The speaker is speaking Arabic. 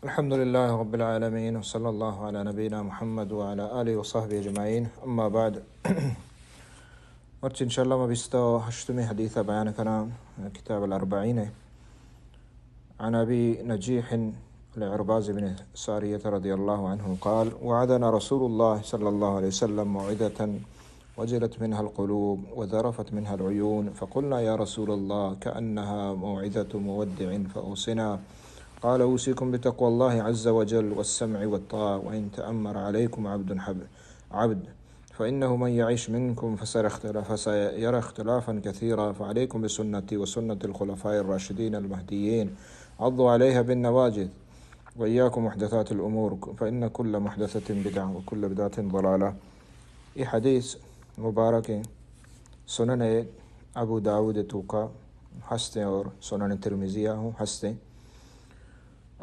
الحمد لله رب العالمين، وصلى الله على نبينا محمد وعلى آله وصحبه أجمعين. أما بعد إن شاء الله ما بيستوى هشتمي حديث بيان كلام كتاب الأربعين عن أبي نجيح العرباز بن سارية رضي الله عنه قال: وعدنا رسول الله صلى الله عليه وسلم موعدة وجلت منها القلوب وذرفت منها العيون، فقلنا يا رسول الله كأنها موعدة مودع فأوصنا. قال: أوصيكم بتقوى الله عز وجل والسمع والطاعة، وإن تأمر عليكم عبد فإنه من يعيش منكم فسيرى اختلافا كثيرا، فعليكم بسنتي وسنة الخلفاء الراشدين المهديين، عضوا عليها بالنواجذ، وإياكم محدثات الأمور، فإن كل محدثة بدعة وكل بدعة ضلالة. إي حديث مبارك سنن أبو داود توقع حسته، اور سنن الترمذی ہوں حسته